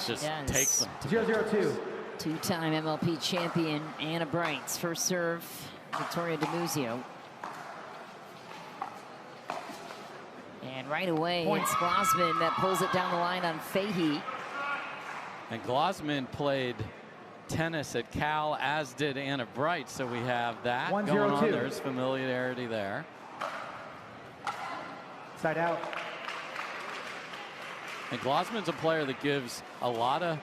just takes them to 0-0-2. Two-time MLP champion Anna Bright's first serve, Victoria DiMuzio. And right away, it's Glozman that pulls it down the line on Fahey. And Glozman played tennis at Cal, as did Anna Bright, so we have that going on. There's familiarity there. Side out. And Glozman's a player that gives a lot of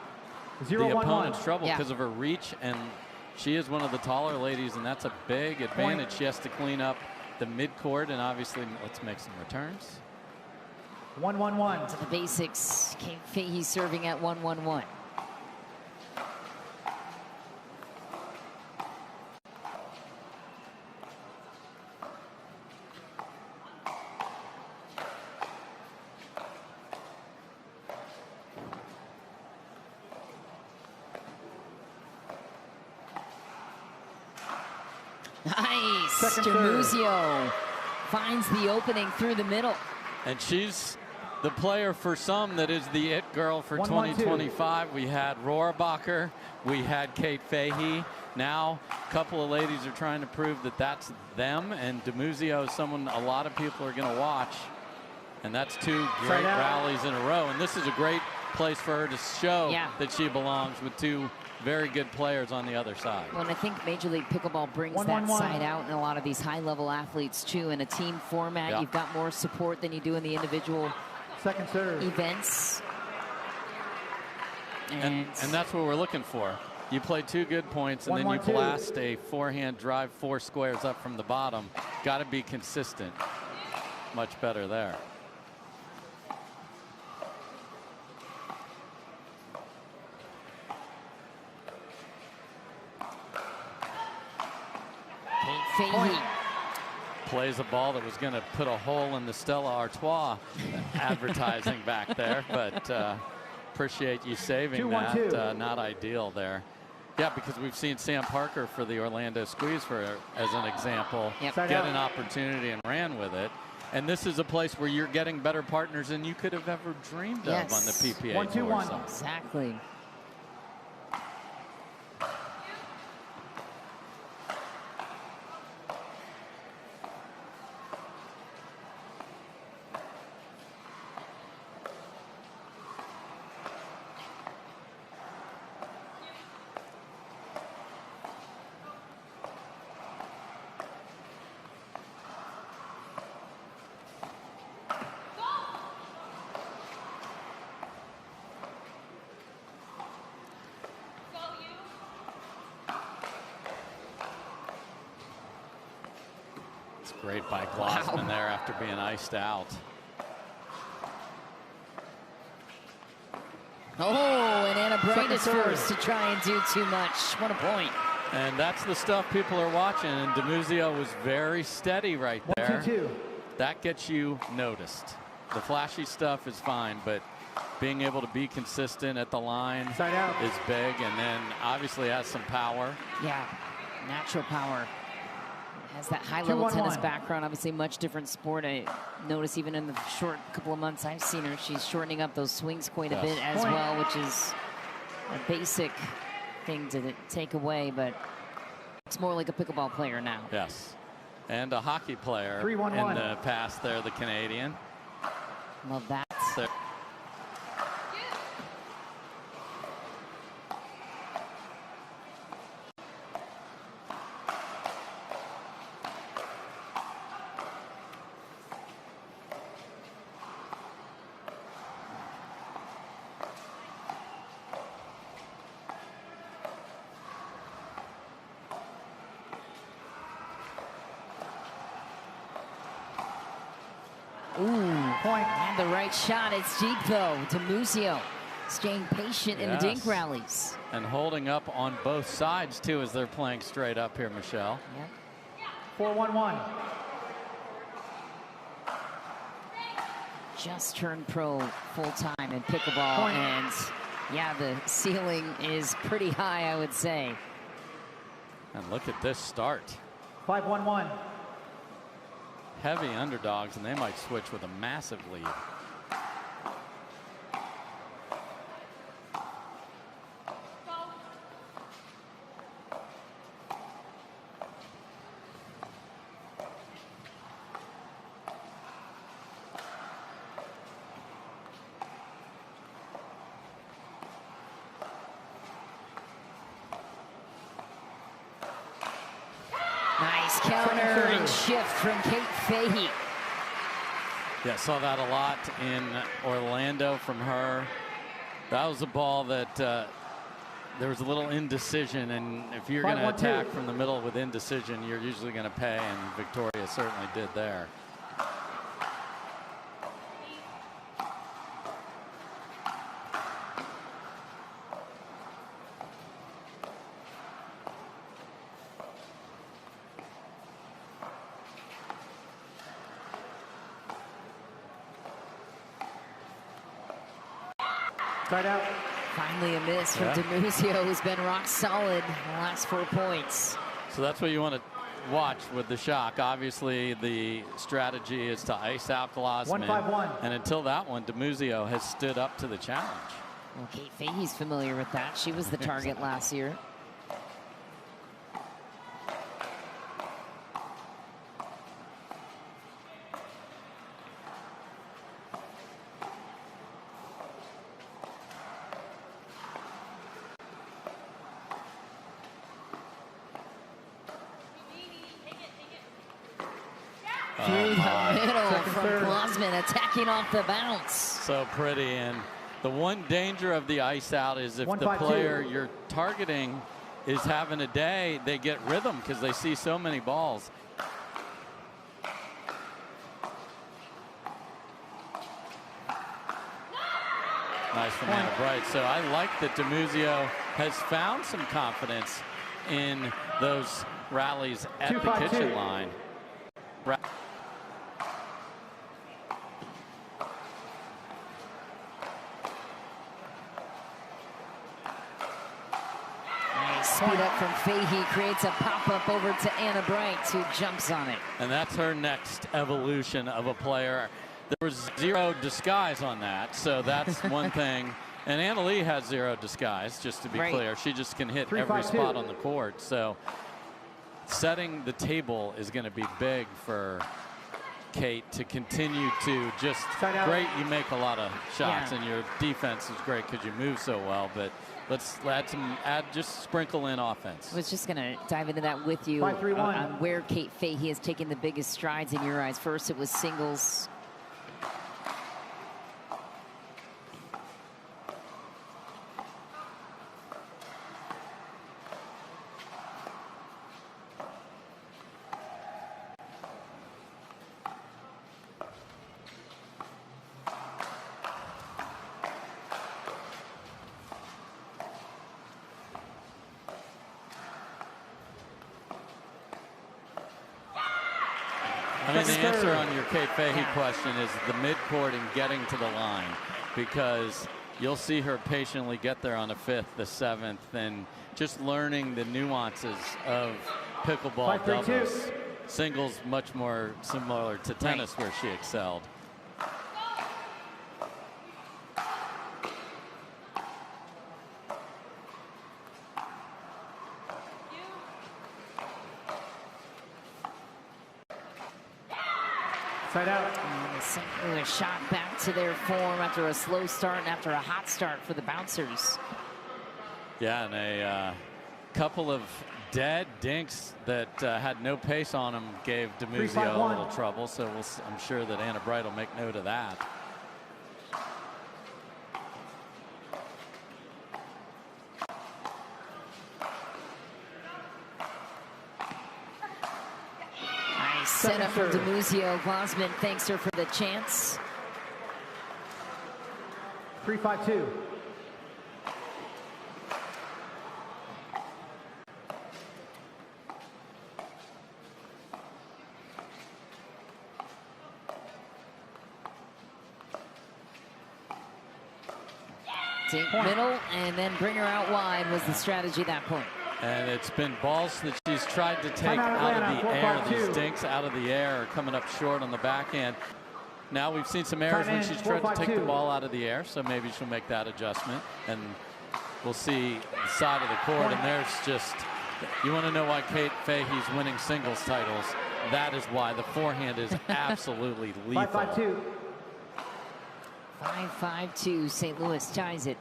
the opponents trouble because of her reach, and she is one of the taller ladies, and that's a big advantage. She has to clean up the midcourt, and obviously, let's make some returns. 1-1-1. To the basics. Kate Fahey serving at 1-1-1. Nice. DiMuzio finds the opening through the middle. And she's the player for some that is the it girl for 2025. We had Rohrabacher, we had Kate Fahey. Now a couple of ladies are trying to prove that that's them, and DiMuzio is someone a lot of people are going to watch. And that's two great rallies in a row. And this is a great place for her to show that she belongs with two very good players on the other side. Well, and I think Major League Pickleball brings that side out in a lot of these high-level athletes, too. In a team format, you've got more support than you do in the individual events. And that's what we're looking for. You play 2 good points, and then you blast a forehand drive 4 squares up from the bottom. Got to be consistent. Much better there. Fahey plays a ball that was going to put a hole in the Stella Artois advertising back there, but appreciate you saving that. Not ideal there. Yeah, because we've seen Sam Parker for the Orlando Squeeze, as an example, get an opportunity and ran with it. And this is a place where you're getting better partners than you could have ever dreamed of on the PPA Tour. Exactly. Great by Glozman there after being iced out. Oh, and Anna Bright is first to try and do too much. What a point. And that's the stuff people are watching, and DiMuzio was very steady right there. 1-2-2. That gets you noticed. The flashy stuff is fine, but being able to be consistent at the line is big, and then obviously has some power. Yeah, natural power. Has that high-level tennis background, obviously much different sport. I notice even in the short couple of months I've seen her, she's shortening up those swings quite a bit as well, which is a basic thing to take away, but it's more like a pickleball player now. Yes, and a hockey player in the past there, the Canadian. Love that. And the right shot. It's deep though. DiMuzio staying patient in the dink rallies. And holding up on both sides too as they're playing straight up here, Michelle. 4-1-1. Just turned pro full-time in pickleball. And yeah, the ceiling is pretty high, I would say. And look at this start. 5-1-1. Heavy underdogs, and they might switch with a massive lead. Nice counter and shift from Kate Fahey. Yeah, saw that a lot in Orlando from her. That was a ball that there was a little indecision, and if you're going to attack from the middle with indecision, you're usually going to pay, and Victoria certainly did there. Side out. Finally a miss from DiMuzio, who's been rock solid in the last 4 points. So that's what you want to watch with the shock. Obviously, the strategy is to ice out Glozman. 1-5-1. And until that one, DiMuzio has stood up to the challenge. Well, Kate Fahey's familiar with that. She was the target last year. Through the middle from Glozman, attacking off the bounce. So pretty, and the one danger of the ice out is if the player you're targeting is having a day, they get rhythm because they see so many balls. Nice from Anna Bright. So I like that DiMuzio has found some confidence in those rallies at the kitchen line. Speed up from Fahey, creates a pop-up over to Anna Bright, who jumps on it. And that's her next evolution of a player. There was zero disguise on that, so that's one thing. And Anna Lee has zero disguise, just to be clear. She just can hit every spot on the court. So setting the table is going to be big for Kate to continue to just great. You make a lot of shots, and your defense is great because you move so well, but let's just sprinkle in offense. I was just going to dive into that with you on where Kate Fahey has taken the biggest strides in your eyes. First, it was singles. I mean, the answer on your Kate Fahey question is the midcourt and getting to the line, because you'll see her patiently get there on the 5th, the 7th, and just learning the nuances of pickleball doubles. Singles much more similar to tennis where she excelled. Side out. And St. Louis shot back to their form after a slow start and after a hot start for the bouncers. Yeah, and a couple of dead dinks that had no pace on them gave DiMuzio a little trouble. So I'm sure that Anna Bright will make note of that. Set up from DiMuzio. Glozman thanks her for the chance. 3-5-2. Take middle and then bring her out wide was the strategy at that point. And it's been balls that she's tried to take out of the air. These dinks out of the air are coming up short on the backhand. Now we've seen some errors when she's tried to take the ball out of the air, so maybe she'll make that adjustment. And we'll see the side of the court, and there's just, you want to know why Kate Fahey's winning singles titles. That is why the forehand is absolutely lethal. 5-5-2. 5-5-2. St. Louis ties it.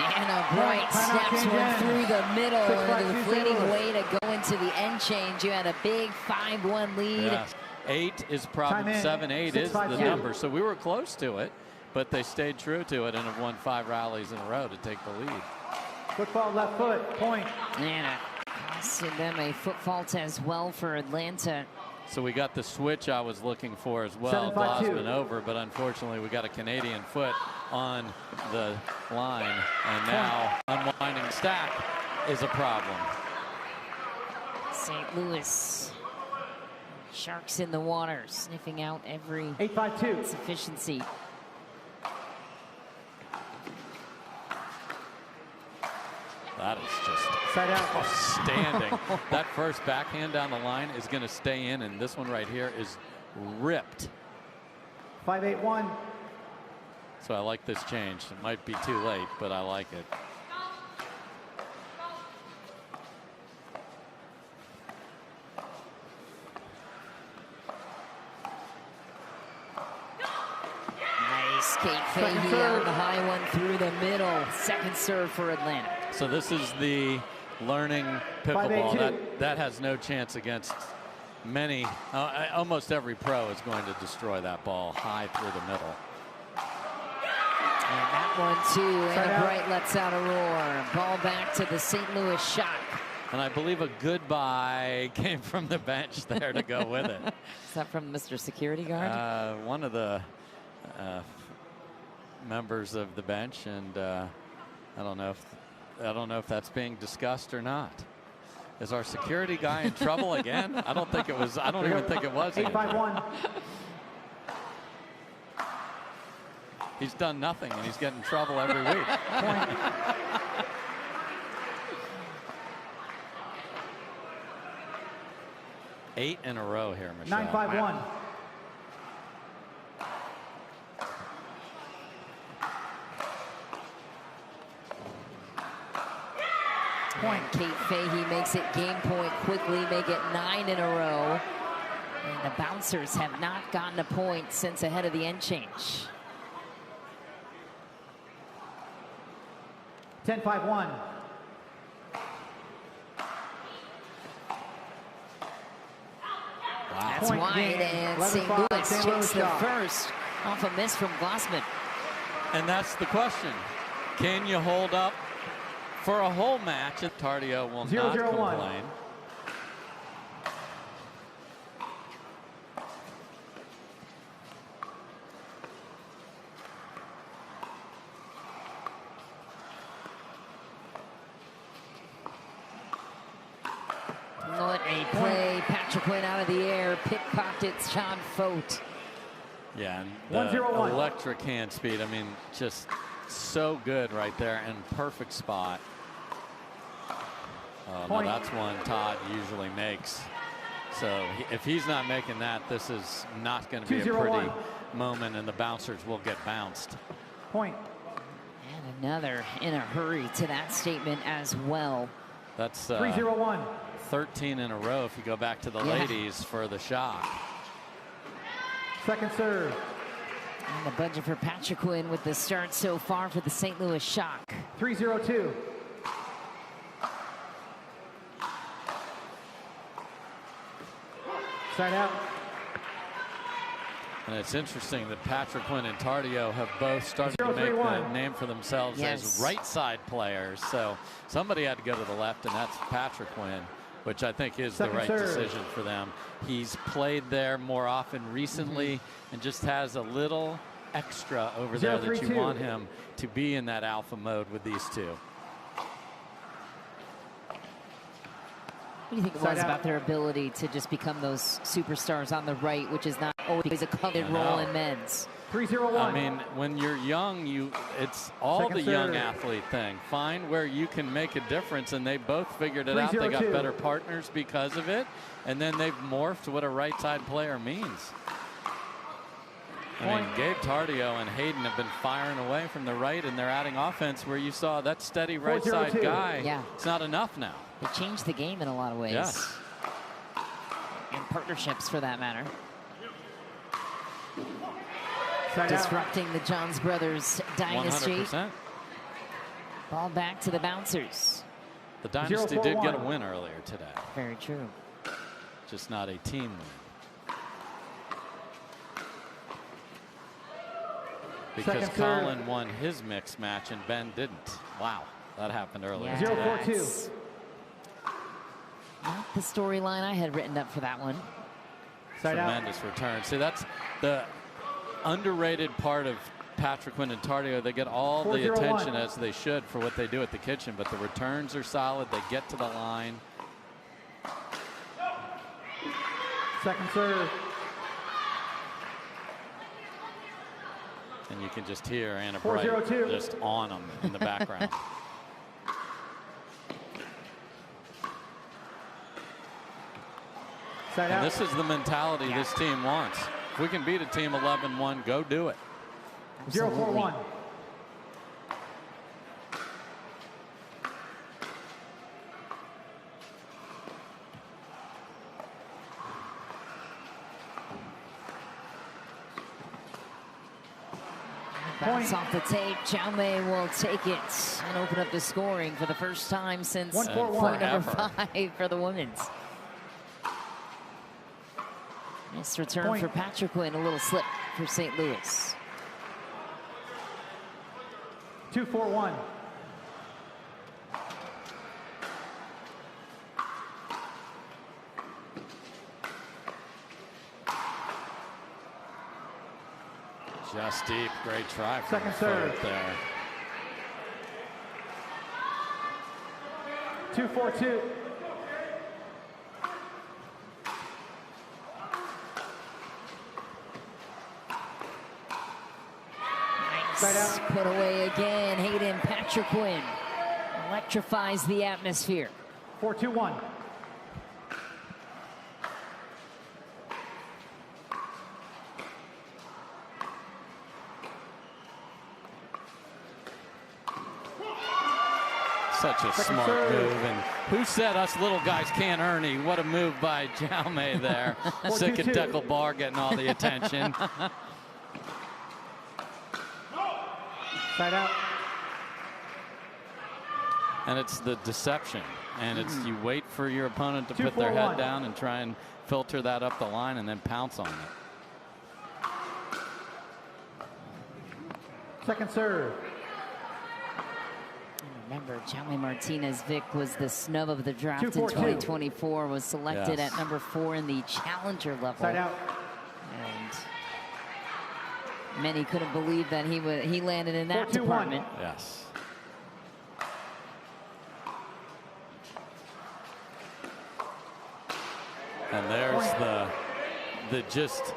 Anna Bright snaps one through the middle, and a deflating way to go into the end change. You had a big 5-1 lead. Yes. 8 is probably 7-8 is the number, so we were close to it, but they stayed true to it and have won 5 rallies in a row to take the lead. Football left foot, point. Anna costing them a foot fault as well for Atlanta. So we got the switch I was looking for as well. Glozman over, but unfortunately we got a Canadian foot on the line, and now unwinding stack is a problem. St. Louis Sharks in the water, sniffing out every 8-5-2 sufficiency. That is just outstanding. That first backhand down the line is going to stay in, and this one right here is ripped. 5-8-1. So I like this change. It might be too late, but I like it. Nice, Kate Fahey on the high one through the middle. Second serve for Atlanta. So this is the learning pickleball. That has no chance against many. Almost every pro is going to destroy that ball high through the middle. And that one too. Anna Bright lets out a roar. Ball back to the St. Louis Shock. And I believe a goodbye came from the bench there to go with it. Is that from Mr. Security Guard? One of the members of the bench, and I don't know if that's being discussed or not. Is our security guy in trouble again? I don't think it was. I don't even think it was. 8-5-1. He's done nothing, and he's getting in trouble every week. 8 in a row here, Michelle. 9-5-1. Point. Kate Fahey makes it game point quickly, make it 9 in a row. And the bouncers have not gotten a point since ahead of the end change. 10-5-1. That's point wide, game. and St. Louis takes the first off a miss from Glozman. And that's the question. Can you hold up for a whole match? Tardio will not complain. What a play. Patriquin out of the air. Pickpockets Todd Fought. Yeah, and the electric hand speed. I mean, just so good right there, and perfect spot. Now that's one Todd usually makes. So if he's not making that, this is not going to be a pretty moment, and the bouncers will get bounced. Point. And another in a hurry to that statement as well. That's 3-0-1. 13 in a row if you go back to the ladies for the Shock. Second serve. And the budget for Patriquin with the start so far for the St. Louis Shock. 3-0-2. Side out. And it's interesting that Patriquin and Tardio have both started to make the name for themselves as right side players. So somebody had to go to the left, and that's Patriquin, which I think is the right decision for them. He's played there more often recently and just has a little extra over there that you want him to be in that alpha mode with these two. What do you think it was about their ability to just become those superstars on the right, which is not always a coveted role in men's? 3-0-1. I mean, when you're young, it's all the young athlete thing. Find where you can make a difference, and they both figured it out. They got better partners because of it, and then they've morphed what a right side player means. I mean, Gabe Tardio and Hayden have been firing away from the right, and they're adding offense where you saw that steady right side guy. Yeah. It's not enough now. They changed the game in a lot of ways. Yes. And partnerships for that matter. Side disrupting the Johns Brothers dynasty. 100%. Ball back to the bouncers. The Dynasty did get a win earlier today. Very true. Just not a team win. Because Colin won his mixed match and Ben didn't. Wow, that happened earlier. Yeah. 0-4-2. Not the storyline I had written up for that one. Tremendous return. See, that's the underrated part of Patriquin and Tardio. They get all the attention as they should for what they do at the kitchen, but the returns are solid. They get to the line. Second serve. And you can just hear Anna Bright just on them in the background. And this is the mentality this team wants. If we can beat a team 11-1, go do it. 0-4-1. Bounce off the tape. Jaume will take it and open up the scoring for the first time since point number 5 for the women's. Nice return for Patriquin. A little slip for St. Louis. 2-4-1. Just deep. Great try. Second serve there. 2-4-2. Nice. Put away again. Hayden Patriquin electrifies the atmosphere. 4-2-1. Such a smart move. And who said us little guys can't earn? What a move by Jaume there. Second deckle bar getting all the attention. Side out. And it's the deception. And it's you wait for your opponent to put their head down and try and filter that up the line and then pounce on it. Second serve. Remember, Jaume Martinez Vich was the snub of the draft in 2024, was selected at number 4 in the challenger level. Side out. And many couldn't believe that he landed in that department. Yes. And there's the just,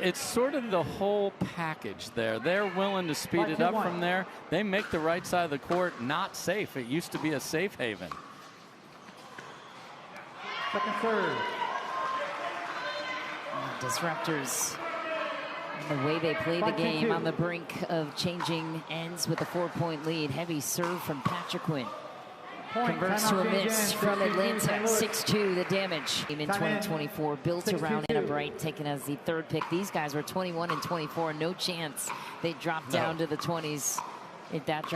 it's sort of the whole package there. They're willing to speed it up from there. They make the right side of the court not safe. It used to be a safe haven. Second serve. Disruptors, the way they play the game, on the brink of changing ends with a 4-point lead. Heavy serve from Patriquin. Converts to a miss from Atlanta. 6-2 the damage. In 2024, built around Anna Bright, taken as the 3rd pick. These guys were 21 and 24. No chance they dropped down to the 20s if that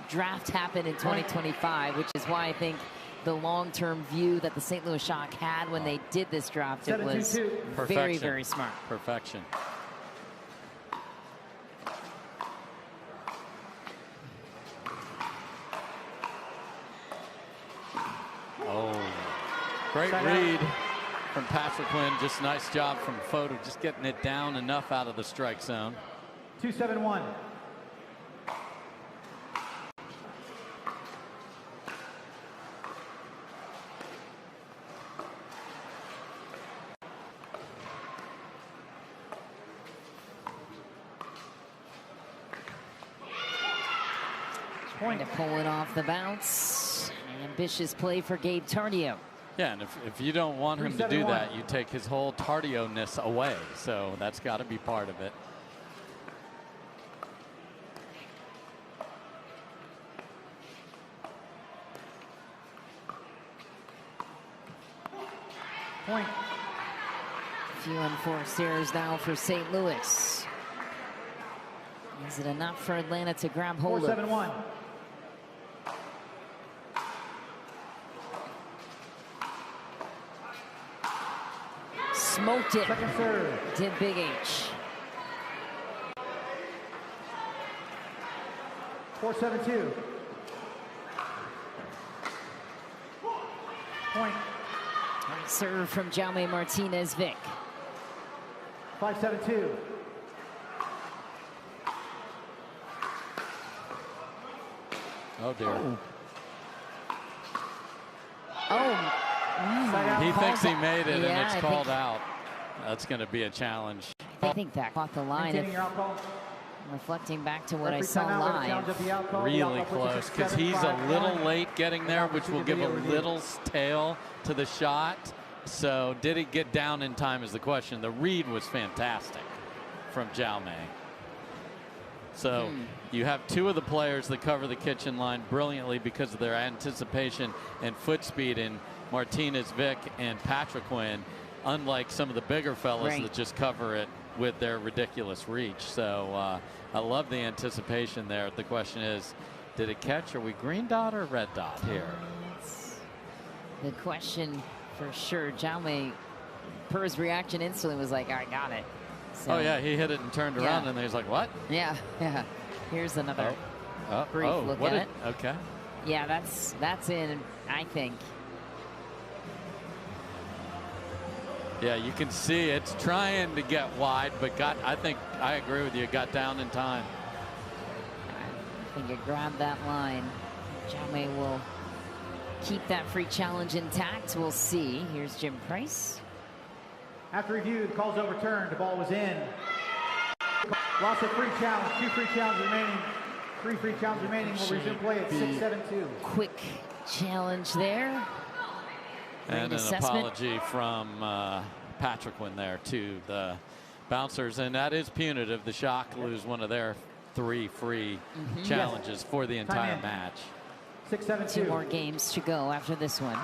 draft happened in 2025, which is why I think the long-term view that the St. Louis Shock had when they did this draft, it was very, very smart. Perfection. Oh, great read from Patriquin. Just nice job from Photo, just getting it down enough out of the strike zone. 2-7-1. Trying to pull it off the bounce. Ambitious play for Gabe Tardio. Yeah, and if you don't want him to do that, you take his whole Tardio-ness away. So that's got to be part of it. Point. A few unforced errors now for St. Louis. Is it enough for Atlanta to grab hold of? 4-7-1. Smoked it. Second serve. Did Big H. 4-7-2. Point. Serve from Jaume Martinez Vich. 5-7-2. Oh, dear. Oh. He thinks he made it, Yeah, and it's I called think- out. That's going to be a challenge. I think that caught the line. Maintaining your out call. Reflecting back to what I Referee saw timeout with a challenge live. of the out call. The Really out call close, puts it because he's a little 7-5-1. late getting there, which will give a little tail to the shot. So did it get down in time is the question. The read was fantastic from Jaume. So you have two of the players that cover the kitchen line brilliantly because of their anticipation and foot speed in Martinez, Vich, and Patriquin, unlike some of the bigger fellas that just cover it with their ridiculous reach. So I love the anticipation there. The question is, did it catch? Are we green dot or red dot here? That's the question for sure. Jaume, per his reaction instantly, was like, I got it. So, Oh, yeah, he hit it and turned around, and he's like, what? Yeah. Here's another brief look at it. Okay. Yeah, that's in, I think. Yeah, you can see it's trying to get wide, but I think I agree with you, got down in time. I think it grabbed that line. Jaume will keep that free challenge intact. We'll see. Here's Jim Price. After review, the call's overturned. The ball was in. Lots of free challenge. 2 free challenges remaining. 3 free challenges remaining. We'll resume play at 6-7-2. Quick challenge there. And an apology from Patriquin there to the bouncers. And that is punitive. The Shock lose one of their 3 free challenges for the entire match. 6-7-2. 2 more games to go after this one.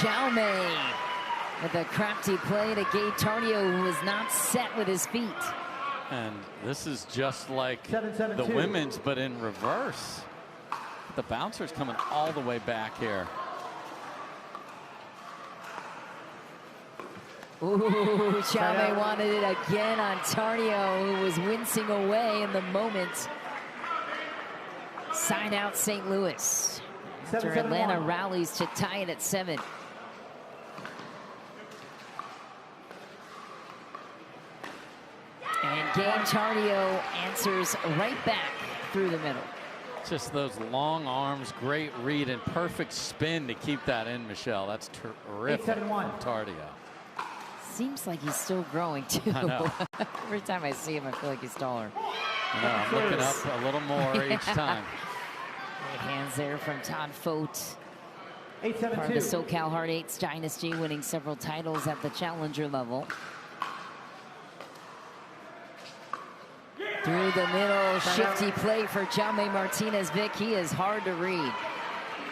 Jaume with a crafty play to Gabe Tardio, who was not set with his feet. And this is just like 7-7-2. the women's, but in reverse. The bouncer's coming all the way back here. Ooh, Jaume wanted it again on Tardio, who was wincing away in the moment. Side out St. Louis. After Atlanta rallies to tie it at 7. And Gabe Tardio answers right back through the middle. Just those long arms, great read, and perfect spin to keep that in, Michelle. That's terrific from Tardio. Seems like he's still growing, too. I know. Every time I see him, I feel like he's taller. I know, I'm looking up a little more each time. Great hands there from Todd Fought. 8-7-2. Part of the SoCal Hard Eights dynasty, winning several titles at the challenger level. Through the middle, shifty play for Jaume Martinez Vich. He is hard to read.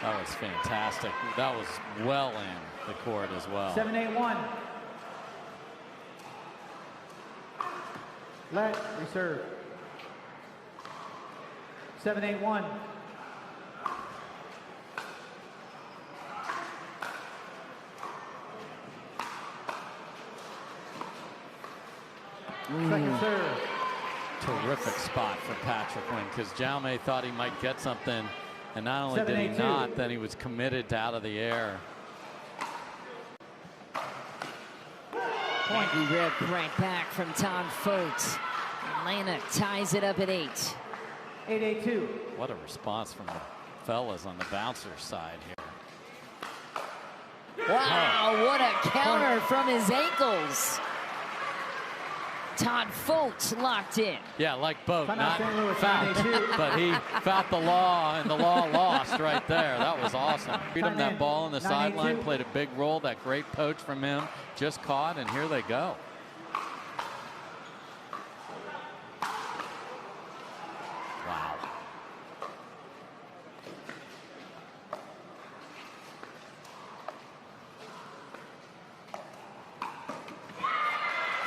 That was fantastic. That was well in the court as well. 7-8-1. Let reserve. 7-8-1. Second serve. Terrific spot for Patriquin, because Jaume thought he might get something, and not only did he not, then he was committed to out of the air. Point ripped right back from Todd Fought. Atlanta ties it up at 8. 8-8-2. What a response from the fellas on the bouncer side here. Wow, what a counter from his ankles. Todd Fought locked in. Yeah, like both, not St. Louis, fouled, 9-8-2. but he fouled the law, and the law lost right there. That was awesome. Beat him that ball on the sideline, played a big role. That great poach from him, just caught, and here they go.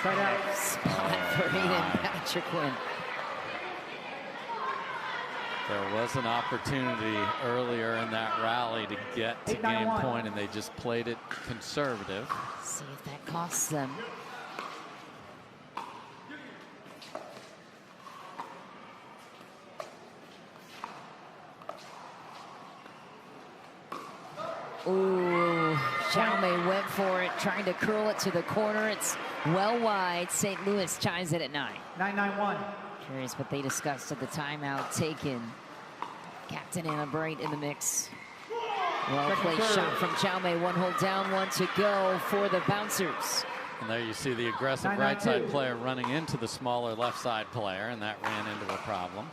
Side out. Spot for Hayden Patriquin. There was an opportunity earlier in that rally to get to game point, and they just played it conservative. See if that costs them. Ooh, Jaume went for it, trying to curl it to the corner. It's well wide. St. Louis chimes it at 9. 9-9-1. Curious what they discussed at the timeout taken. Captain Anna Bright in the mix. Well played shot from Jaume. One hold down, one to go for the bouncers. And there you see the aggressive right side player running into the smaller left side player, and that ran into a problem.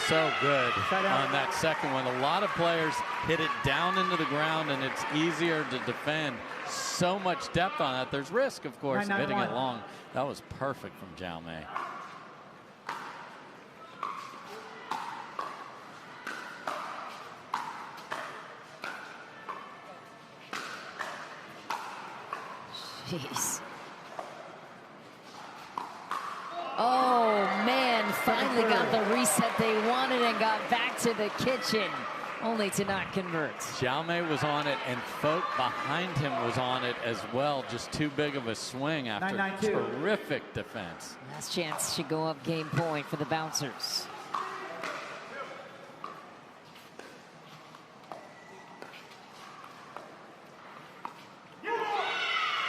So good on that second one. A lot of players hit it down into the ground, and it's easier to defend. So much depth on that. There's risk, of course, of hitting it long. That was perfect from Jaume. Jeez. Oh, man, finally got the reset they wanted and got back to the kitchen, only to not convert. Jaume was on it, and Fought behind him was on it as well. Just too big of a swing after terrific defense. Last chance should go up game point for the bouncers.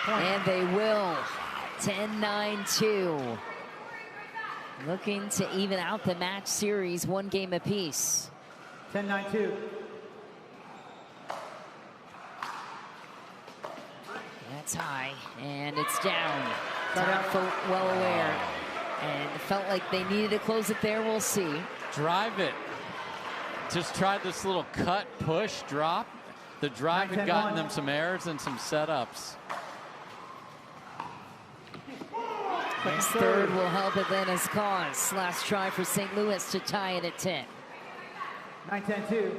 And they will. 10-9-2. Looking to even out the match series, one game apiece. 10-9-2. That's high, and it's down. Todd Fought well aware. And it felt like they needed to close it there. We'll see. Drive it. Just tried this little cut, push, drop. The drive had gotten them some errors and some setups. This third will help Atlanta's cause. Last try for St. Louis to tie it at 10. 9-10-2.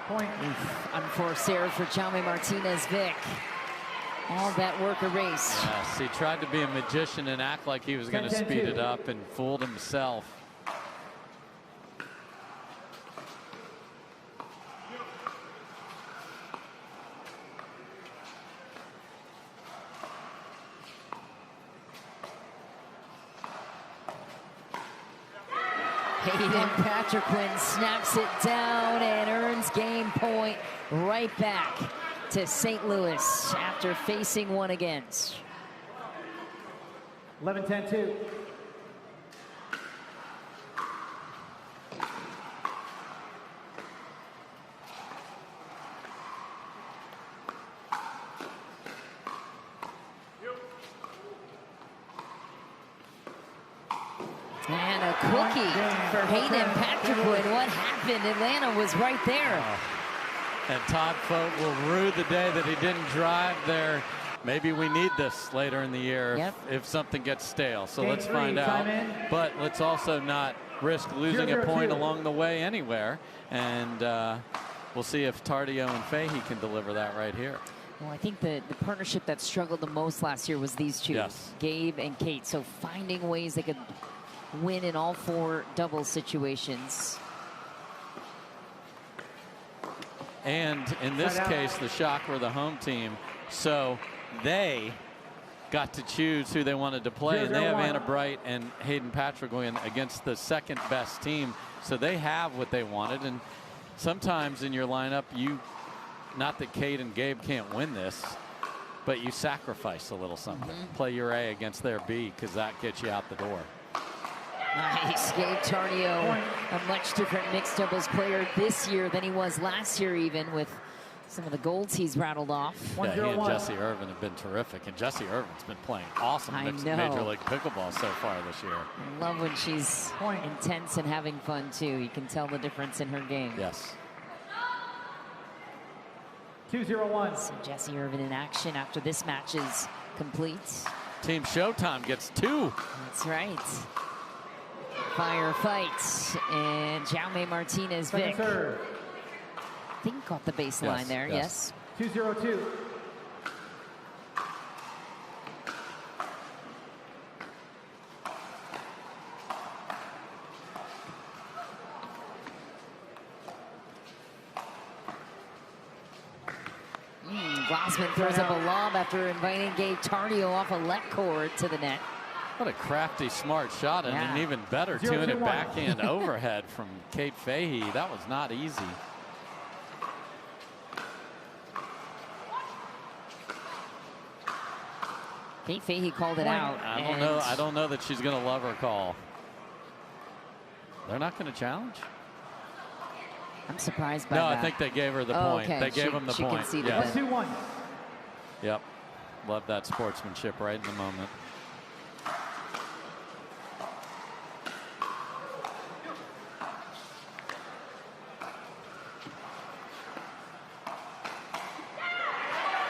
Point. Unforced error for Jaume Martinez. Vich. All that work erased. Yes, he tried to be a magician and act like he was going to speed it up and fooled himself. Hayden Patriquin snaps it down and earns game point right back to St. Louis after facing one against. 11-10-2. And a cookie for Hayden Patriquin. What happened? Atlanta was right there. And Todd Fought will rue the day that he didn't drive there. Maybe we need this later in the year if something gets stale. So let's find out. But let's also not risk losing a point along the way anywhere. And we'll see if Tardio and Fahey can deliver that right here. Well, I think the partnership that struggled the most last year was these two, Gabe and Kate. So finding ways they could win in all four double situations. And in this case, the Shock were the home team, so they got to choose who they wanted to play, and they have Anna Bright and Hayden Patriquin against the second best team, so they have what they wanted. And sometimes in your lineup, not that Kate and Gabe can't win this, but you sacrifice a little something. Play your A against their B, because that gets you out the door. Nice. Gabe Tardio, a much different mixed doubles player this year than he was last year, even with some of the golds he's rattled off. Yeah, he and Jesse Irvin have been terrific, and Jesse Irvin's been playing awesome mixed Major League Pickleball so far this year. I love when she's intense and having fun, too. You can tell the difference in her game. Yes. 2-0-1. So Jesse Irvin in action after this match is complete. Team Showtime gets 2. That's right. Firefight. And Jaume Martinez, Vich. Serve. I think caught the baseline there, yes. 2-0-2. Glozman throws up a lob after inviting Gabe Tardio off a left cord to the net. What a crafty, smart shot, and an even better two-handed backhand overhead from Kate Fahey. That was not easy. Kate Fahey called it out. I don't know that she's going to love her call. They're not going to challenge. I'm surprised by that. No, I think they gave her the point. Okay. They gave him the point. Yes. 2-1. Yep. Love that sportsmanship right in the moment.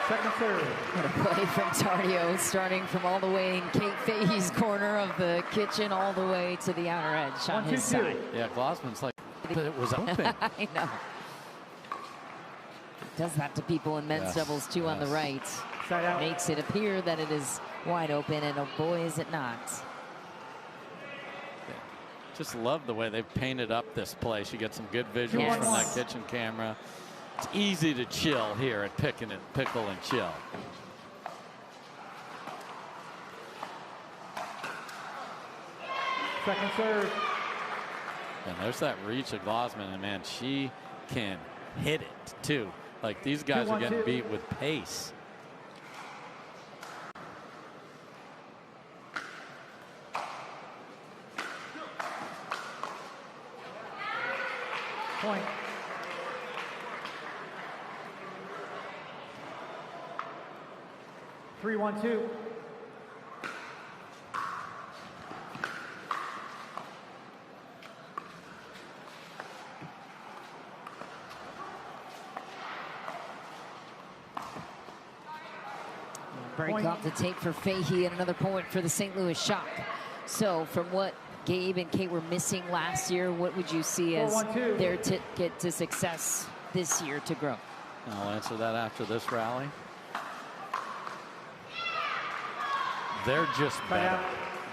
Second serve. What a play from Tardio, starting from all the way in Kate Fahey's corner of the kitchen all the way to the outer edge on his side. Yeah, Glozman's like, but it was open. I know. Does that to people in men's doubles too on the right. Side out. Makes it appear that it is wide open, and oh boy, is it not. Just love the way they've painted up this place. You get some good visuals from that kitchen camera. It's easy to chill here at Pickle and Chill. Second serve. And there's that reach of Glozman, and man, she can hit it too. Like, these guys are getting beat with pace. Point. Three, 1-2. Break off the tape for Fahey, and another point for the St. Louis Shock. So from what Gabe and Kate were missing last year, what would you see as their ticket to success this year to grow? I'll answer that after this rally. They're just better.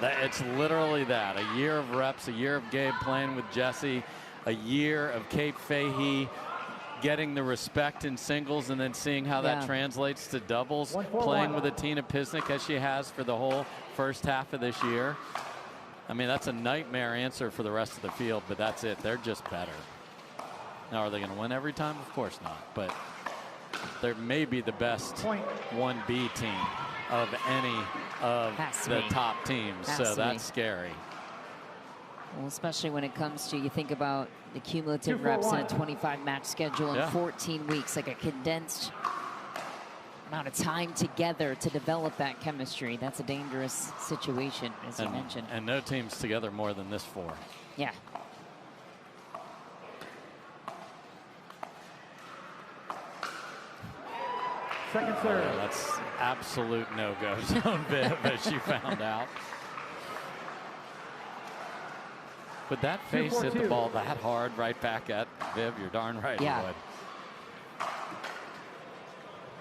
It's literally that. A year of reps, a year of Gabe playing with Jesse, a year of Kate Fahey getting the respect in singles, and then seeing how that translates to doubles, playing with a Tina Pisnik as she has for the whole first half of this year. I mean, that's a nightmare answer for the rest of the field, but that's it. They're just better. Now, are they going to win every time? Of course not, but they're maybe the best 1B team of any of the top teams, so that's scary. Well, especially when it comes to, you think about the cumulative reps in a 25-match schedule in 14 weeks, like a condensed amount of time together to develop that chemistry. That's a dangerous situation, as you mentioned. And no team's together more than this four. Yeah. Second serve. That's absolute no-go zone, Viv, as she found out. Would that face hit the ball that hard right back at Viv? You're darn right it would.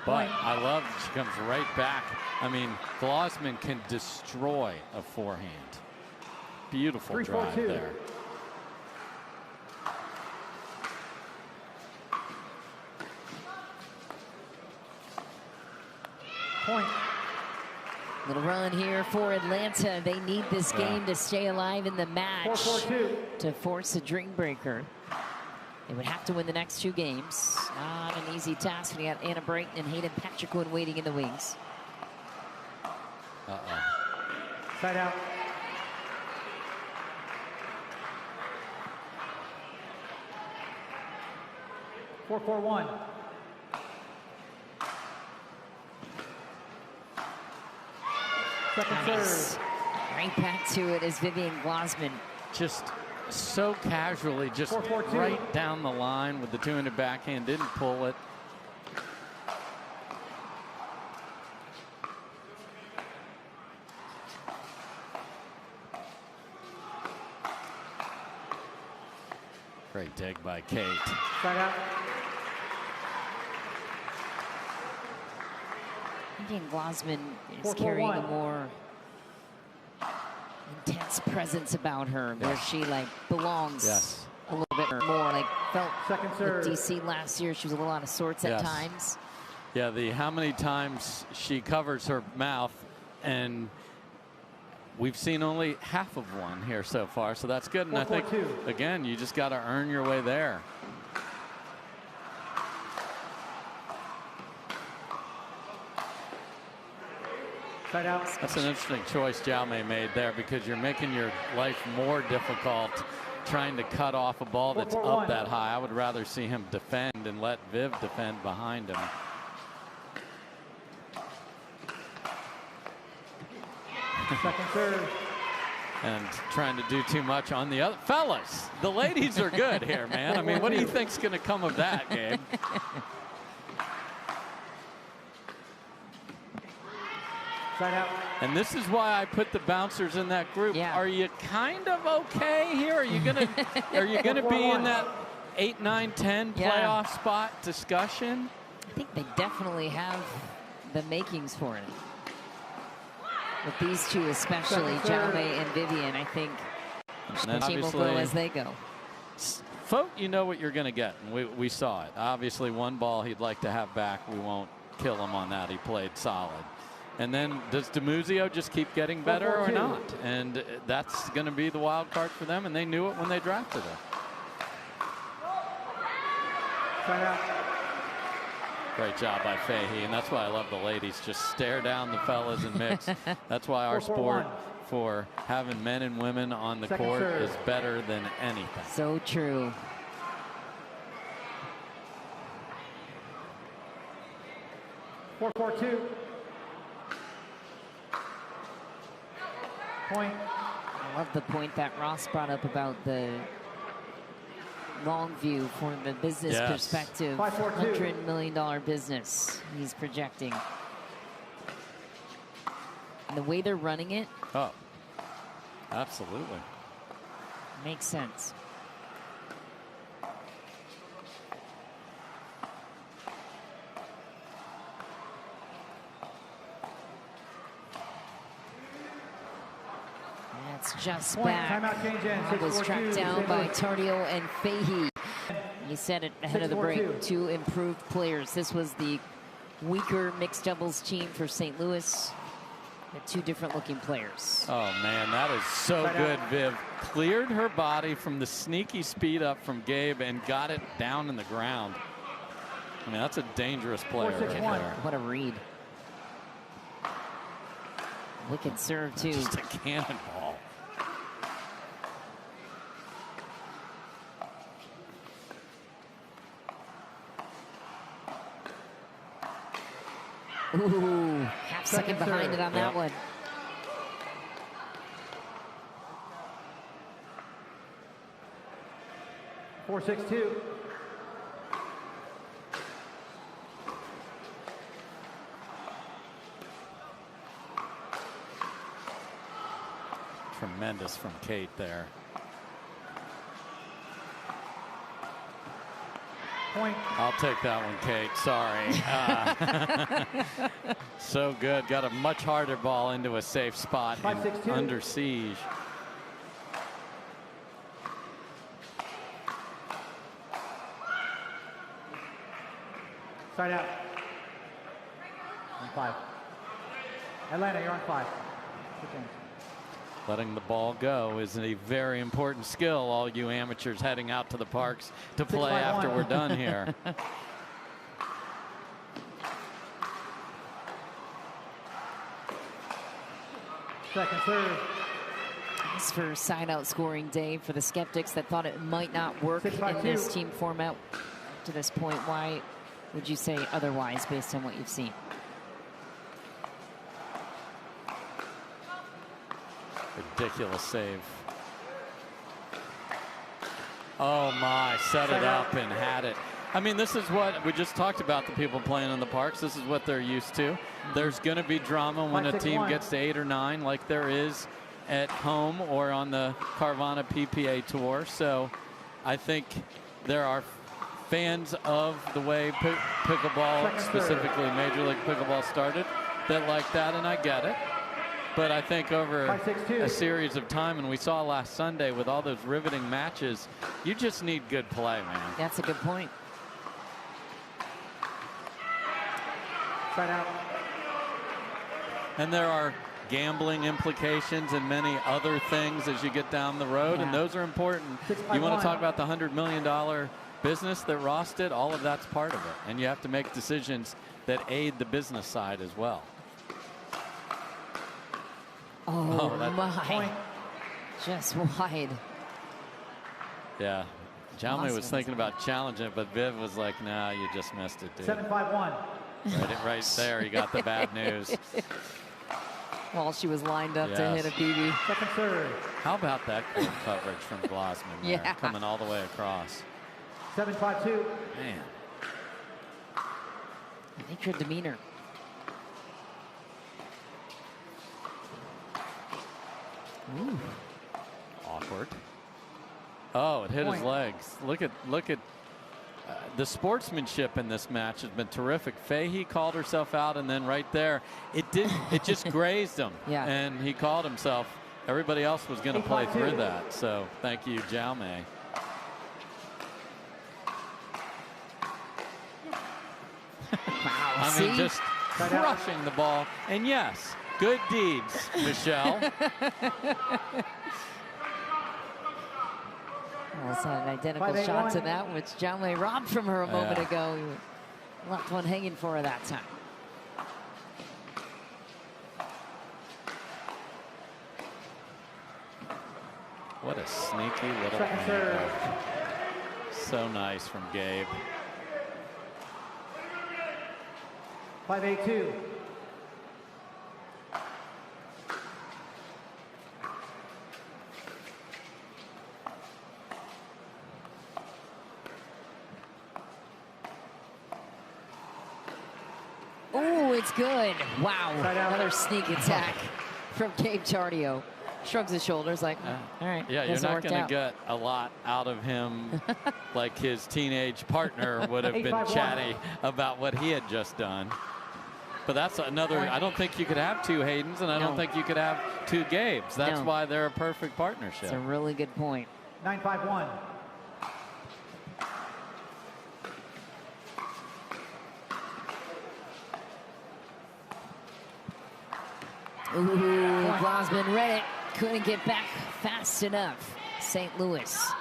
But I love she comes right back. I mean, Glozman can destroy a forehand. Beautiful drive there. Point. Little run here for Atlanta. They need this game to stay alive in the match to force a dream breaker. They would have to win the next two games. Not an easy task. We got Anna Brayton and Hayden Patriquin waiting in the wings. Side out. Four, 4-1. Second serve. Right back to it is Vivian Glozman. Just so casually, just right down the line with the two-handed backhand, didn't pull it. Great dig by Kate. Side out. Vivian Glozman is carrying a more intense presence about her, where she like belongs a little bit more. Like felt with DC last year, she was a little out of sorts at times. Yeah, how many times she covers her mouth, and we've seen only half of one here so far, so that's good. And I think, again, you just got to earn your way there. Side out. That's an interesting choice Jaume made there, because you're making your life more difficult trying to cut off a ball that's up that high. I would rather see him defend and let Viv defend behind him. Second serve. And trying to do too much on the other. Fellas, the ladies are good here, man. I mean, what do you think's going to come of that, Gabe? Side out. And this is why I put the bouncers in that group. Yeah. Are you kind of okay here? Are you gonna be in that 8, 9, 10 playoff spot discussion? I think they definitely have the makings for it. With these two especially, Jaume and Vivian, I think the team will go as they go. Fought, you know what you're going to get, and we saw it. Obviously, one ball he'd like to have back. We won't kill him on that. He played solid. And then does DiMuzio just keep getting better or not? And that's going to be the wild card for them, and they knew it when they drafted her. Side out. Great job by Fahey, and that's why I love the ladies. Just stare down the fellas and mix. That's why our sport for having men and women on the court is better than anything. So true. Four, 4-2. Point. I love the point that Ross brought up about the long view for the business perspective. $100 million business he's projecting. And the way they're running it. Oh, absolutely. Makes sense. That's just back. It was tracked down by Tardio and Fahey. He said it ahead of the break. Two improved players. This was the weaker mixed doubles team for St. Louis. Two different looking players. Oh man, that is so good. Viv cleared her body from the sneaky speed up from Gabe and got it down in the ground. I mean, that's a dangerous player right there. What a read. Wicked serve too. Just a cannonball. Ooh, half second behind it on that one. Four, 6-2. Tremendous from Kate there. Point. I'll take that one, Kate. Sorry. So good. Got a much harder ball into a safe spot. 5-6-2. Under siege. Side out. On 5. Atlanta, you're on 5. Letting the ball go is a very important skill, all you amateurs heading out to the parks to play after we're done here. Second serve. As for side out scoring day for the skeptics that thought it might not work in this team format to this point, why would you say otherwise based on what you've seen? Ridiculous save. Oh my, set it up and had it. I mean, this is what we just talked about, the people playing in the parks. This is what they're used to. There's going to be drama when a team gets to 8 or 9 like there is at home or on the Carvana PPA Tour. So I think there are fans of the way pickleball, specifically Major League Pickleball, started that like that, and I get it. But I think over a series of time, and we saw last Sunday with all those riveting matches, you just need good play, man. That's a good point. Side out. And there are gambling implications and many other things as you get down the road, and those are important. You want to talk about the $100 million business that Ross did? All of that's part of it, and you have to make decisions that aid the business side as well. Oh my. Just wide. Yeah. Jaume was thinking about challenging it, but Viv was like, nah, you just missed it, dude. 7-5-1. Right there, he got the bad news. While she was lined up to hit a BB. Second serve. How about that court coverage from Glozman there, coming all the way across. 7-5-2. Man. I think her demeanor. Ooh. Awkward. Oh, it hit his legs. Look at the sportsmanship in this match has been terrific. Fahey called herself out, and then right there, it just grazed him. Yeah. And he called himself. Everybody else was going to play through that. So thank you, Jaume. Wow. I mean, just crushing the ball. And yes, good deeds, Michelle. That's an identical shot to that, which Jaume robbed from her a moment ago. He left one hanging for her that time. What a sneaky little angle. So nice from Gabe. 5-8-2. Oh, it's good. Wow. Another sneak attack from Gabe Tardio. Shrugs his shoulders like, all right. Yeah, you're not going to get a lot out of him like his teenage partner would have been chatty about what he had just done. But that's another, I don't think you could have two Haydens, and I don't think you could have two Gabes. That's why they're a perfect partnership. That's a really good point. 9-5-1. Ooh, Glozman read it. Couldn't get back fast enough. St. Louis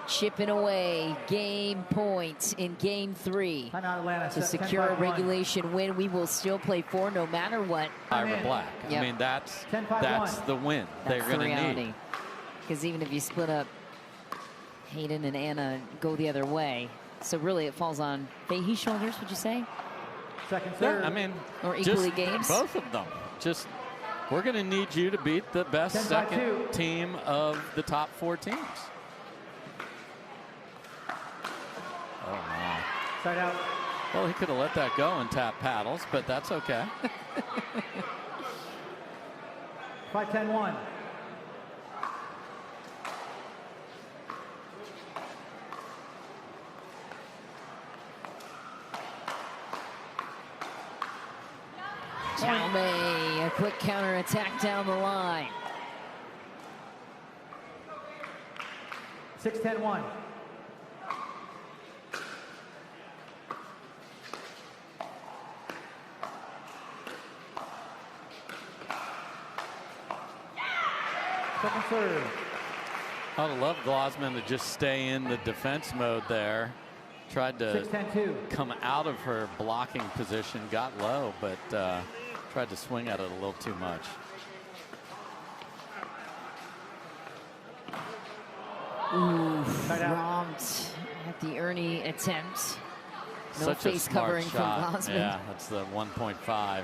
chipping away. Game point in game 3 to secure a regulation win. We will still play 4 no matter what. Ira Black. I mean, that's the win they're going to need. Because even if you split up, Hayden and Anna go the other way. So really it falls on Fahey's shoulders, would you say? Second serve. I mean, or equally games? Both of them. Just, we're going to need you to beat the best second team of the top 4 teams. Oh, wow. Side out. Well, he could have let that go and tap paddles, but that's okay. 5-10-1. Jaume, a quick counter attack down the line. 6-10-1. Second serve. I would love Glozman to just stay in the defense mode there. Tried to 6-10-2. come out of her blocking position, got low, but tried to swing at it a little too much. Ooh, romped at the Ernie attempt. No Such face a smart covering shot. from Glozman. Yeah, that's the 1.5.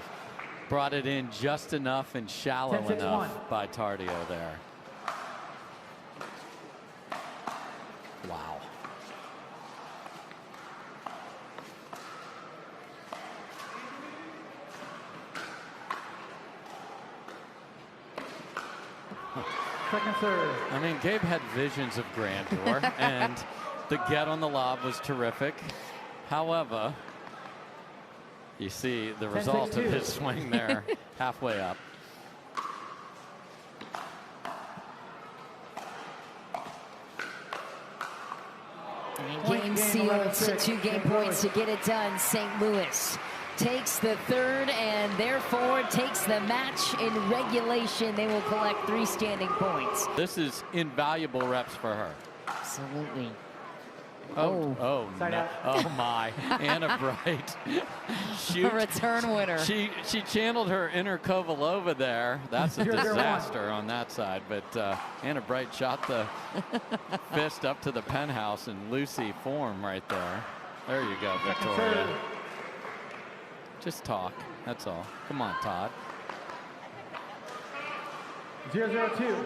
Brought it in just enough and shallow 10-6-1. enough by Tardio there. Wow. Second serve. I mean, Gabe had visions of grandeur, and the get on the lob was terrific. However, you see the result of his swing there halfway up. And game sealed, 2 game points to get it done. St. Louis takes the third and therefore takes the match in regulation. They will collect 3 standing points. This is invaluable reps for her. Absolutely. Oh no. Oh my. Anna Bright. A return winner. She channeled her inner Kovalova there. That's a disaster on that side. But Anna Bright shot the fist up to the penthouse in Lucy form right there. There you go, Victoria. Just talk. That's all. Come on, Todd. 0-0-2.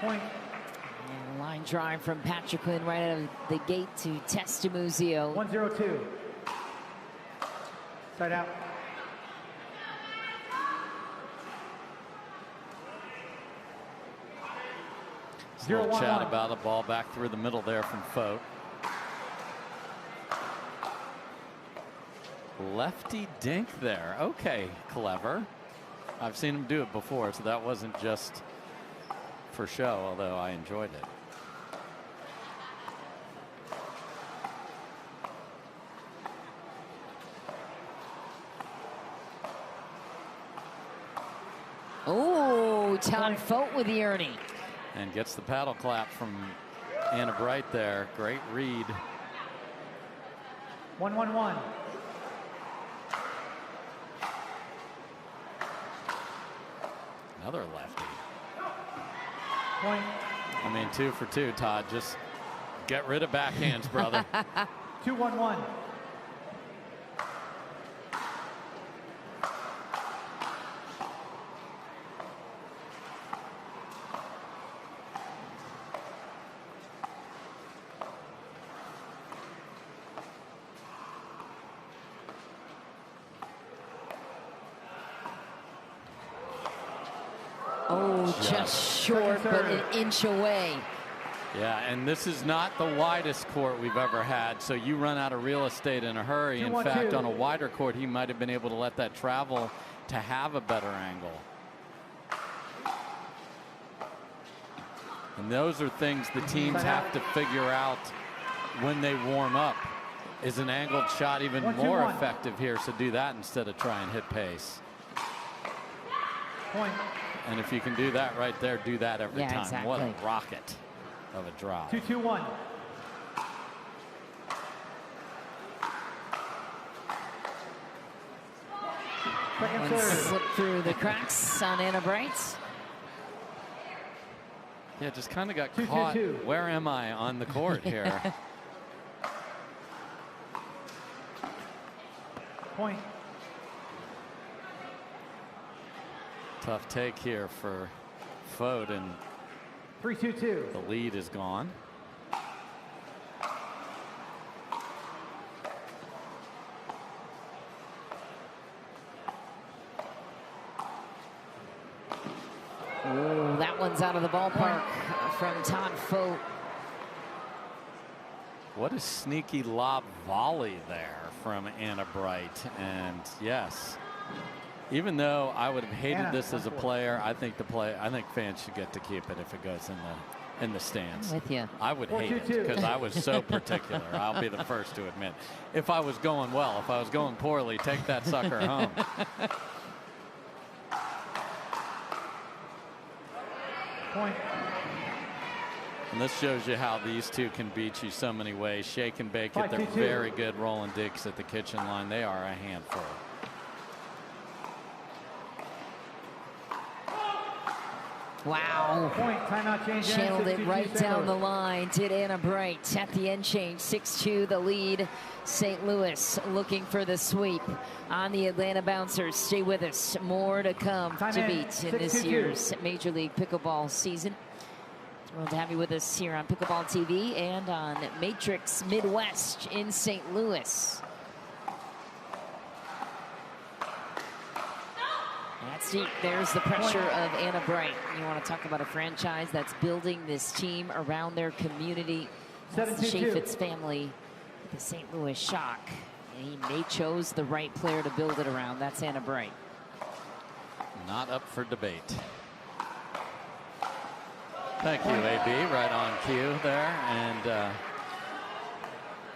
Point. And a line drive from Patriquin right out of the gate to test DiMuzio. 1-0-2. Side out. A little chat about the ball back through the middle there from Fought. Lefty dink there. Okay, clever. I've seen him do it before, so that wasn't just for show, although I enjoyed it. Oh, Todd Fought with the Ernie. And gets the paddle clap from Anna Bright there. Great read. 1-1-1. Another lefty. Point. I mean, 2 for 2, Todd. Just get rid of backhands, brother. 2-1-1. Oh, just short, but an inch away. Yeah, and this is not the widest court we've ever had, so you run out of real estate in a hurry. In fact, on a wider court, he might have been able to let that travel to have a better angle. And those are things the teams have to figure out when they warm up. Is an angled shot even more effective here? So do that instead of try and hit pace. Point. And if you can do that right there, do that every time. Exactly. What a rocket of a drop. 2-2-1. Second serve. Slip through the cracks on Anna Bright. Yeah, just kind of got caught. Where am I on the court here? Point. Tough take here for Fought, and 3-2-2. the lead is gone. Oh, that one's out of the ballpark from Todd Fought. What a sneaky lob volley there from Anna Bright. And yes, even though I would have hated this as a player, I think fans should get to keep it if it goes in the stands. I'm with you. I would hate it because I was so particular. I'll be the first to admit. If I was going well, if I was going poorly, take that sucker home. Point. And this shows you how these two can beat you so many ways. Shake and bake it. They're very good rolling digs at the kitchen line. They are a handful. Wow. Point. Timeout change. Channeled it right down the line. Did Anna Bright at the end change. 6-2 the lead. St. Louis looking for the sweep on the Atlanta Bouncers. Stay with us. More to come to beat in this year's Major League Pickleball season. Thrilled to have you with us here on Pickleball TV and on Matrix Midwest in St. Louis. That's deep. There's the pressure of Anna Bright. You want to talk about a franchise that's building this team around their community. That's the Chaffetz family, the St. Louis Shock. And they chose the right player to build it around. That's Anna Bright. Not up for debate. Thank you, AB. Right on cue there. And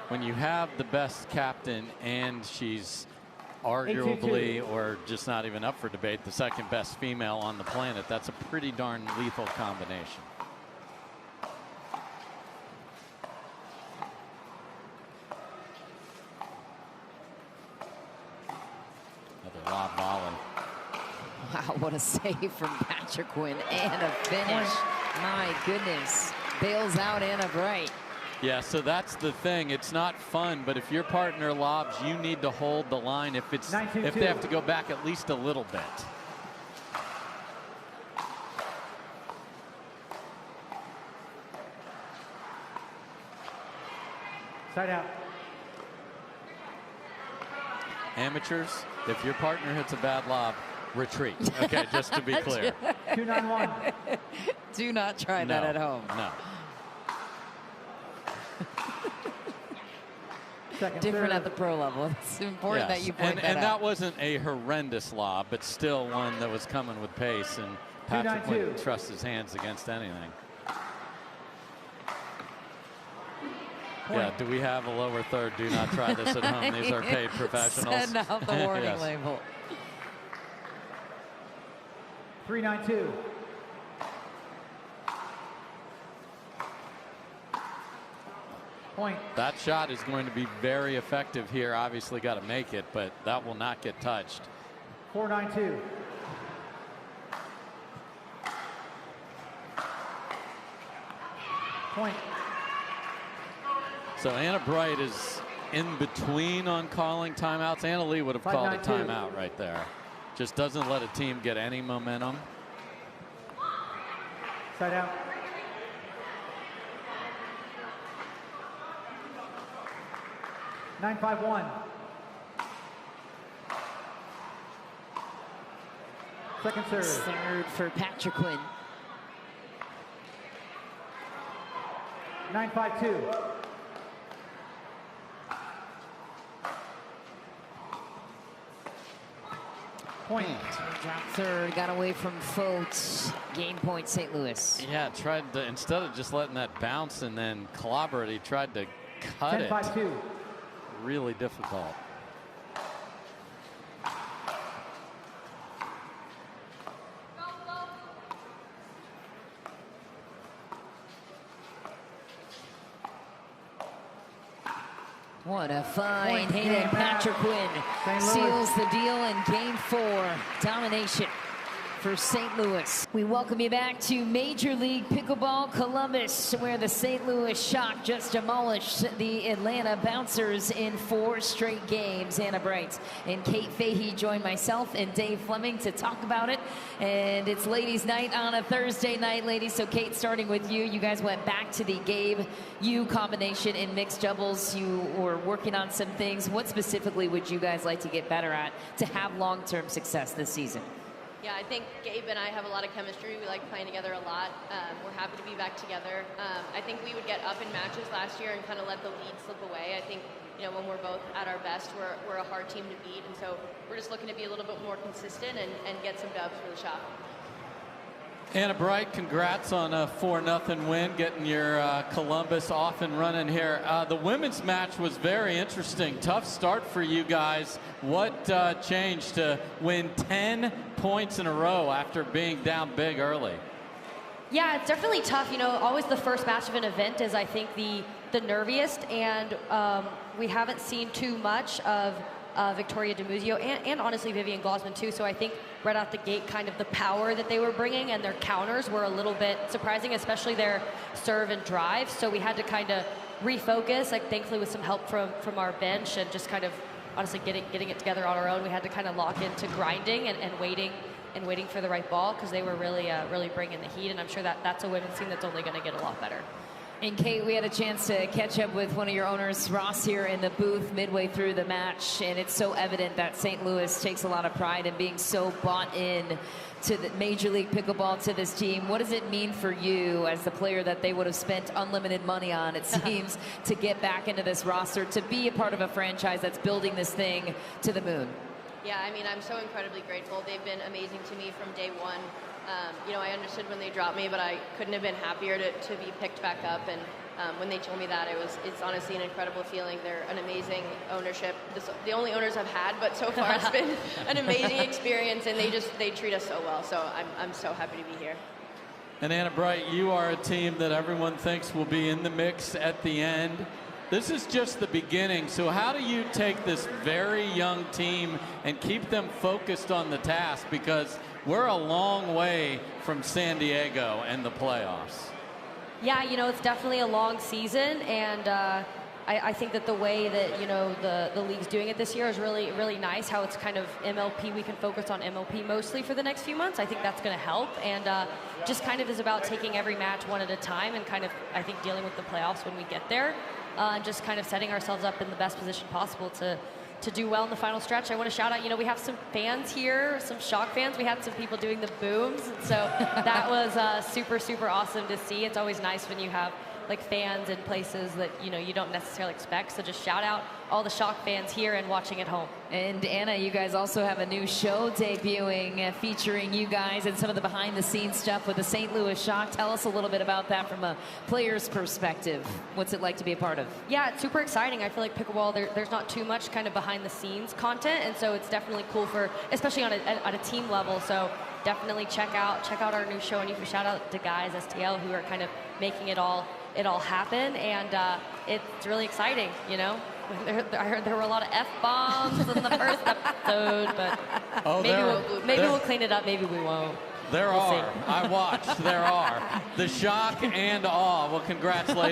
when you have the best captain and she's arguably, or just not even up for debate, the second best female on the planet, that's a pretty darn lethal combination. Another lob volley. Wow, what a save from Patriquin and a finish. My goodness. Bails out Anna Bright. Yeah, so that's the thing. It's not fun, but if your partner lobs, you need to hold the line if they have to go back at least a little bit. Side out. Amateurs, if your partner hits a bad lob, retreat. Okay, just to be clear. 2-9-1. Do not try that at home. No. Different at the pro level. It's important that you point that out. And that wasn't a horrendous lob, but still one that was coming with pace, and Patrick wouldn't trust his hands against anything. Yeah, do we have a lower third? Do not try this at home. These are paid professionals. Send out the warning label. 3-9-2. Point. That shot is going to be very effective here. Obviously got to make it, but that will not get touched. 4-9-2. Point. So Anna Bright is in between on calling timeouts. Anna Lee would have called a timeout right there. Just doesn't let a team get any momentum. Side out. (9-5-1). Second serve. Third for Patriquin. 9-5-2. Point. Drop third, got away from Fought. Game point, St. Louis. Yeah, tried to, instead of just letting that bounce and then clobber it, he tried to cut 10-5-2. it. Really difficult. What a find. Hayden Patriquin seals the deal in game 4. Domination for St. Louis. We welcome you back to Major League Pickleball Columbus, where the St. Louis Shock just demolished the Atlanta Bouncers in 4 straight games. Anna Bright and Kate Fahey join myself and Dave Fleming to talk about it. And it's ladies' night on a Thursday night, ladies. So Kate, starting with you, you guys went back to the Gabe U combination in mixed doubles. You were working on some things. What specifically would you guys like to get better at to have long-term success this season? Yeah, I think Gabe and I have a lot of chemistry. We like playing together a lot. We're happy to be back together. I think we would get up in matches last year and kind of let the lead slip away. I think, you know, when we're both at our best, we're a hard team to beat. And so we're just looking to be a little bit more consistent and get some dubs for the Shock. Anna Bright, congrats on a 4-0 win, getting your Columbus off and running here. The women's match was very interesting. Tough start for you guys. What changed to win 10 points in a row after being down big early? Yeah, it's definitely tough. You know, always the first match of an event is, I think, the nerviest, and we haven't seen too much of Victoria DiMuzio and honestly Vivian Glozman too. So I think right out the gate, kind of the power that they were bringing and their counters were a little bit surprising, especially their serve and drive. So we had to kind of refocus, like thankfully with some help from our bench and just kind of honestly getting it together on our own. We had to kind of lock into grinding and waiting for the right ball, because they were really bringing the heat, and I'm sure that's a women's team that's only going to get a lot better. And Kate, we had a chance to catch up with one of your owners, Ross, here in the booth midway through the match, and it's so evident that St. Louis takes a lot of pride in being so bought in to the Major League Pickleball, to this team. What does it mean for you as the player that they would have spent unlimited money on, it seems, to get back into this roster, to be a part of a franchise that's building this thing to the moon? Yeah, I mean, I'm so incredibly grateful. They've been amazing to me from day one. You know, I understood when they dropped me, but I couldn't have been happier to be picked back up. And when they told me that, it's honestly an incredible feeling. They're an amazing ownership. The only owners I've had, but so far it's been an amazing experience, and they treat us so well. So I'm so happy to be here. And Anna Bright, you are a team that everyone thinks will be in the mix at the end. This is just the beginning. So how do you take this very young team and keep them focused on the task? Because we're a long way from San Diego and the playoffs. Yeah, you know, it's definitely a long season, and I think that the way that, you know, the league's doing it this year is really, really nice. How it's kind of MLP, we can focus on MLP mostly for the next few months. I think that's going to help, and just kind of is about taking every match one at a time and kind of, I think, dealing with the playoffs when we get there, and just kind of setting ourselves up in the best position possible to do well in the final stretch. I want to shout out, you know, we have some fans here, some Shock fans. We had some people doing the booms, so that was super, super awesome to see. It's always nice when you have like fans in places that, you know, you don't necessarily expect. So just shout out all the Shock fans here and watching at home. And Anna, you guys also have a new show debuting featuring you guys and some of the behind the scenes stuff with the St. Louis Shock. Tell us a little bit about that from a player's perspective. What's it like to be a part of? Yeah, it's super exciting. I feel like pickleball, there's not too much kind of behind the scenes content, and so it's definitely cool for, especially on a team level. So definitely check out our new show, and you can shout out to guys STL who are kind of making it all happen, and it's really exciting, you know. I heard there were a lot of F-bombs in the first episode, but maybe we'll clean it up, maybe we won't. We'll see. I watched. There are. The shock and awe. Well, congrats, ladies.